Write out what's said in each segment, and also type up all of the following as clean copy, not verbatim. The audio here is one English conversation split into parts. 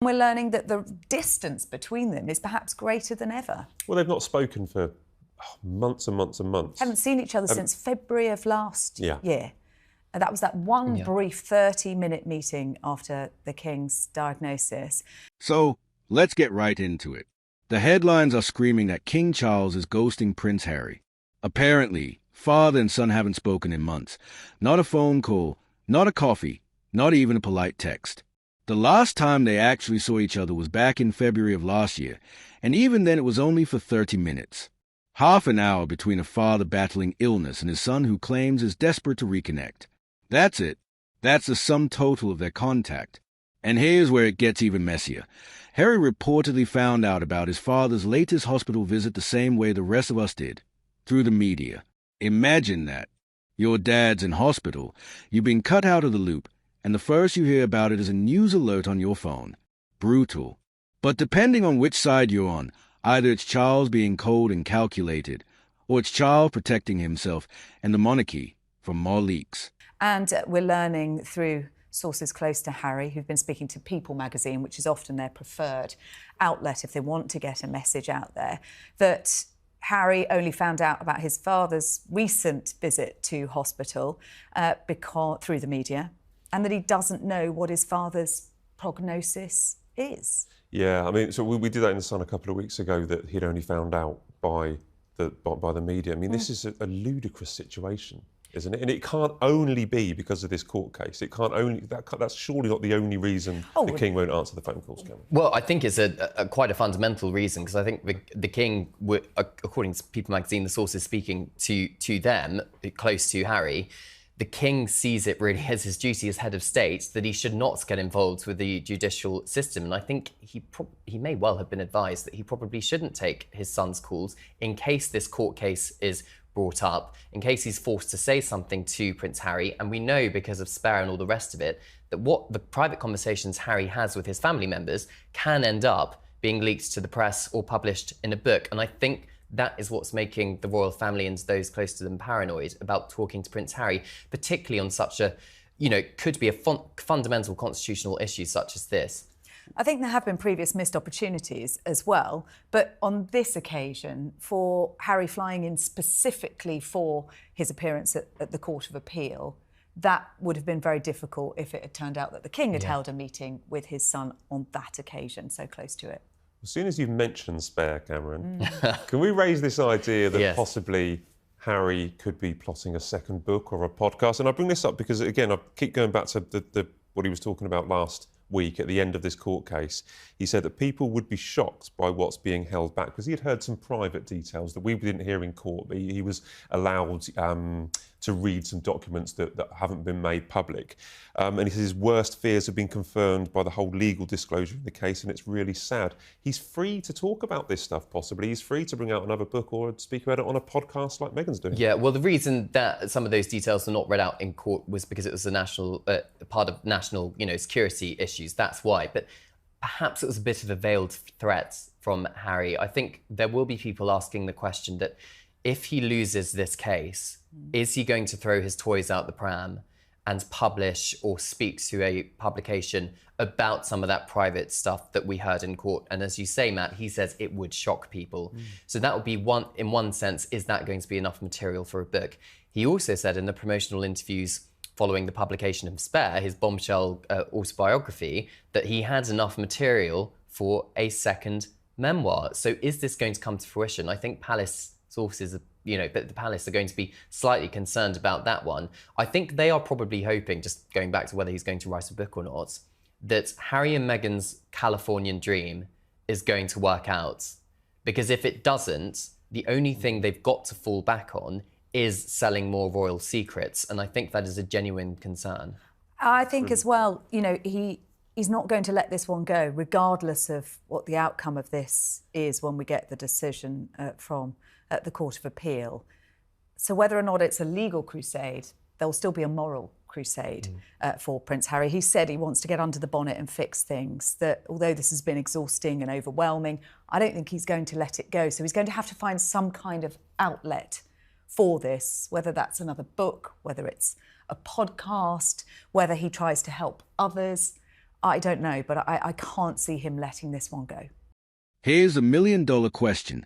We're learning that the distance between them is perhaps greater than ever. Well, they've not spoken for months and months and months. Haven't seen each other since February of last year. And that was that one brief 30-minute meeting after the King's diagnosis. So, let's get right into it. The headlines are screaming that King Charles is ghosting Prince Harry. Apparently, father and son haven't spoken in months. Not a phone call, not a coffee, not even a polite text. The last time they actually saw each other was back in February of last year, and even then it was only for 30 minutes. Half an hour between a father battling illness and his son who claims is desperate to reconnect. That's it. That's the sum total of their contact. And here's where it gets even messier. Harry reportedly found out about his father's latest hospital visit the same way the rest of us did, through the media. Imagine that. Your dad's in hospital, you've been cut out of the loop, and the first you hear about it is a news alert on your phone. Brutal. But depending on which side you're on, either it's Charles being cold and calculated, or it's Charles protecting himself and the monarchy from more leaks. And we're learning through sources close to Harry, who've been speaking to People magazine, which is often their preferred outlet if they want to get a message out there, that Harry only found out about his father's recent visit to hospital through the media, and that he doesn't know what his father's prognosis is. Yeah, I mean, so we did that in The Sun a couple of weeks ago, that he'd only found out by the media. I mean, this is a ludicrous situation, isn't it? And it can't only be because of this court case. It can't only that's surely not the only reason the King won't answer the phone calls, can it? Well, I think it's quite a fundamental reason, because I think the King, according to People magazine, the sources speaking to them, close to Harry, the King sees it really as his duty as head of state that he should not get involved with the judicial system. And I think he may well have been advised that he probably shouldn't take his son's calls in case this court case is brought up, in case he's forced to say something to Prince Harry. And we know, because of Spare and all the rest of it, that what the private conversations Harry has with his family members can end up being leaked to the press or published in a book. And I think that is what's making the royal family and those close to them paranoid about talking to Prince Harry, particularly on such a, could be a fundamental constitutional issue such as this. I think there have been previous missed opportunities as well, but on this occasion, for Harry flying in specifically for his appearance at the Court of Appeal, that would have been very difficult if it had turned out that the King had held a meeting with his son on that occasion, so close to it. As soon as you've mentioned Spare, Cameron, can we raise this idea that possibly Harry could be plotting a second book or a podcast? And I bring this up because, again, I keep going back to what he was talking about last week at the end of this court case. He said that people would be shocked by what's being held back, because he had heard some private details that we didn't hear in court, but he was allowed to read some documents that haven't been made public. And he says his worst fears have been confirmed by the whole legal disclosure in the case, and it's really sad. He's free to talk about this stuff, possibly. He's free to bring out another book or speak about it on a podcast like Meghan's doing. Yeah, well, the reason that some of those details were not read out in court was because it was a national part of national, security issues. That's why. But perhaps it was a bit of a veiled threat from Harry. I think there will be people asking the question that if he loses this case, is he going to throw his toys out the pram and publish or speak to a publication about some of that private stuff that we heard in court? And as you say, Matt, he says it would shock people. So that would be in one sense, is that going to be enough material for a book? He also said in the promotional interviews following the publication of Spare, his bombshell autobiography, that he had enough material for a second memoir. So is this going to come to fruition? I think Palace sources, the Palace are going to be slightly concerned about that one. I think they are probably hoping, just going back to whether he's going to write a book or not, that Harry and Meghan's Californian dream is going to work out. Because if it doesn't, the only thing they've got to fall back on is selling more royal secrets. And I think that is a genuine concern. I think as well, he's not going to let this one go, regardless of what the outcome of this is when we get the decision from the Court of Appeal. So whether or not it's a legal crusade, there'll still be a moral crusade for Prince Harry. He said he wants to get under the bonnet and fix things, that although this has been exhausting and overwhelming, I don't think he's going to let it go. So he's going to have to find some kind of outlet for this, whether that's another book, whether it's a podcast, whether he tries to help others. I don't know, but I can't see him letting this one go. Here's the million-dollar question.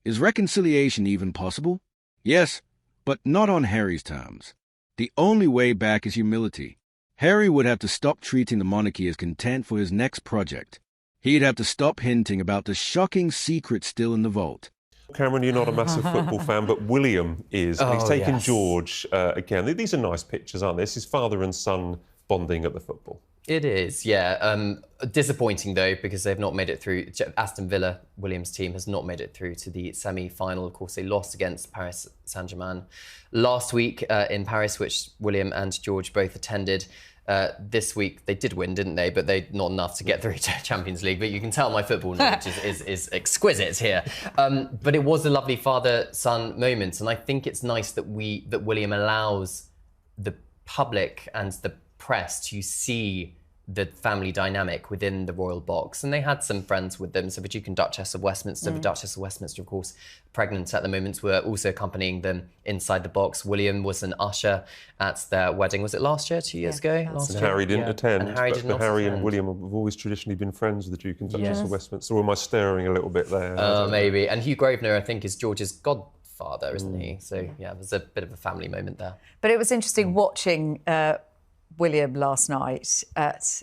Is reconciliation even possible? Yes, but not on Harry's terms. The only way back is humility. Harry would have to stop treating the monarchy as content for his next project. He'd have to stop hinting about the shocking secret still in the vault. Cameron, you're not a massive football fan, but William is. And he's taken George again. These are nice pictures, aren't they? This is father and son bonding at the football. It is, yeah. Disappointing, though, because they've not made it through. Aston Villa, William's team, has not made it through to the semi-final. Of course, they lost against Paris Saint-Germain last week in Paris, which William and George both attended. This week, they did win, didn't they? But they not enough to get through to Champions League. But you can tell my football knowledge is exquisite here. But it was a lovely father-son moment. And I think it's nice that William allows the public and the press to see the family dynamic within the royal box. And they had some friends with them. So the Duke and Duchess of Westminster, the Duchess of Westminster, of course, pregnant at the moment, were also accompanying them inside the box. William was an usher at their wedding. Was it last year, 2 years ago? And Harry didn't attend. And Harry did not Harry attend. and William have always traditionally been friends with the Duke and Duchess of Westminster. Or am I stirring a little bit there? Maybe. And Hugh Grosvenor, I think, is George's godfather, isn't he? So, yeah, there's a bit of a family moment there. But it was interesting watching William last night at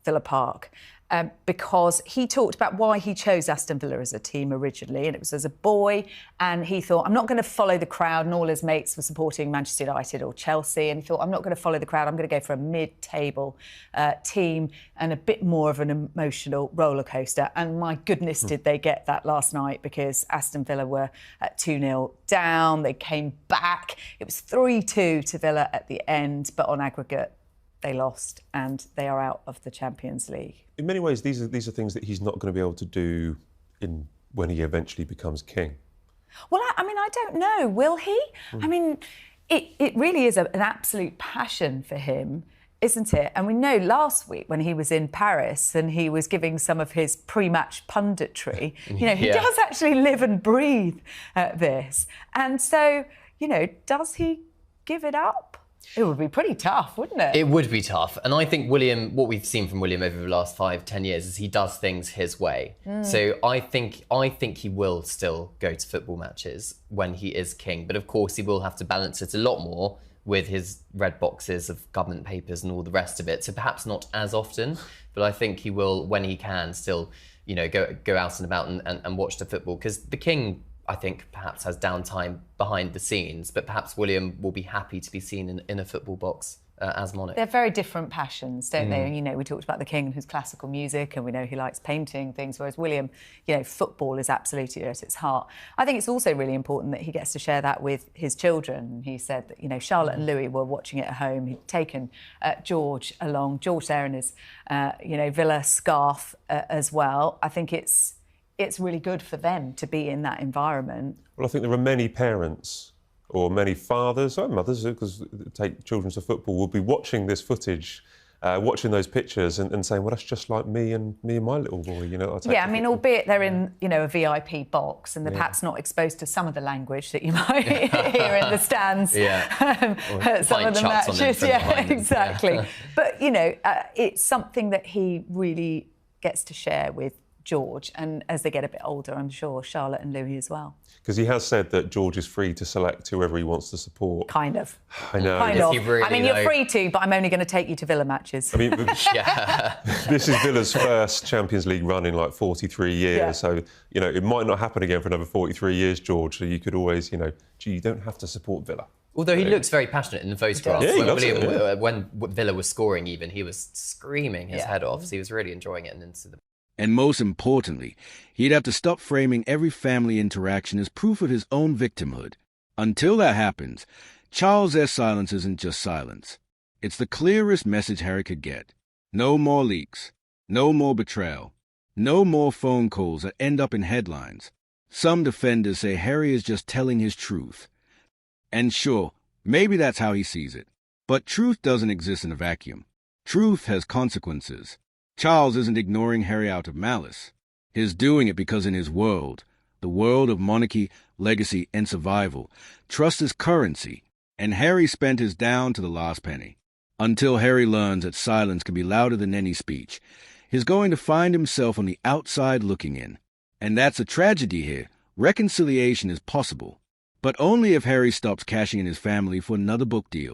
Villa Park because he talked about why he chose Aston Villa as a team originally, and it was as a boy, and he thought, I'm not going to follow the crowd, and all his mates were supporting Manchester United or Chelsea, and he thought, I'm not going to follow the crowd, I'm going to go for a mid-table team and a bit more of an emotional roller coaster. And my goodness, did they get that last night, because Aston Villa were at 2-0 down, they came back, it was 3-2 to Villa at the end, but on aggregate they lost and they are out of the Champions League. In many ways, these are things that he's not going to be able to do when he eventually becomes king. Well, I mean, I don't know. Will he? I mean, it really is an absolute passion for him, isn't it? And we know last week when he was in Paris and he was giving some of his pre-match punditry, you know, he does actually live and breathe this. And so, you know, does he give it up? It would be pretty tough, wouldn't it? It would be tough. And I think William, what we've seen from William over the last 5-10 years is he does things his way. So I think he will still go to football matches when he is king. But of course, he will have to balance it a lot more with his red boxes of government papers and all the rest of it. So perhaps not as often, but I think he will, when he can, still, you know, go out and about and watch the football. Because the king, I think, perhaps has downtime behind the scenes, but perhaps William will be happy to be seen in a football box as monarch. They're very different passions, don't they? You know, we talked about the king and his classical music, and we know he likes painting things, whereas William, you know, football is absolutely at its heart. I think it's also really important that he gets to share that with his children. He said that, you know, Charlotte and Louis were watching it at home. He'd taken George along. George there in his, you know, Villa scarf as well. I think it's really good for them to be in that environment. Well, I think there are many parents or many fathers or mothers, because take children to football, will be watching this footage, watching those pictures and saying, well, that's just like me and my little boy, you know. I mean, albeit they're in, you know, a VIP box and they're perhaps not exposed to some of the language that you might hear in the stands at some of the matches. Exactly. But, you know, it's something that he really gets to share with George, and as they get a bit older, I'm sure Charlotte and Louis as well. Because he has said that George is free to select whoever he wants to support. Kind of. I know. Kind of. I mean, you're free to, but I'm only going to take you to Villa matches. I mean, this is Villa's first Champions League run in like 43 years, so, you know, it might not happen again for another 43 years, George, so you could always, you know, you don't have to support Villa. Although he looks very passionate in the photographs. Yeah, when Villa was scoring even, he was screaming his head off, so he was really enjoying it. And most importantly, he'd have to stop framing every family interaction as proof of his own victimhood. Until that happens, Charles' silence isn't just silence. It's the clearest message Harry could get. No more leaks. No more betrayal. No more phone calls that end up in headlines. Some defenders say Harry is just telling his truth. And sure, maybe that's how he sees it. But truth doesn't exist in a vacuum. Truth has consequences. Charles isn't ignoring Harry out of malice. He's doing it because in his world, the world of monarchy, legacy, and survival, trust is currency, and Harry spent his down to the last penny. until Harry learns that silence can be louder than any speech. He's going to find himself on the outside looking in. And that's a tragedy here. Reconciliation is possible, but only if Harry stops cashing in his family for another book deal.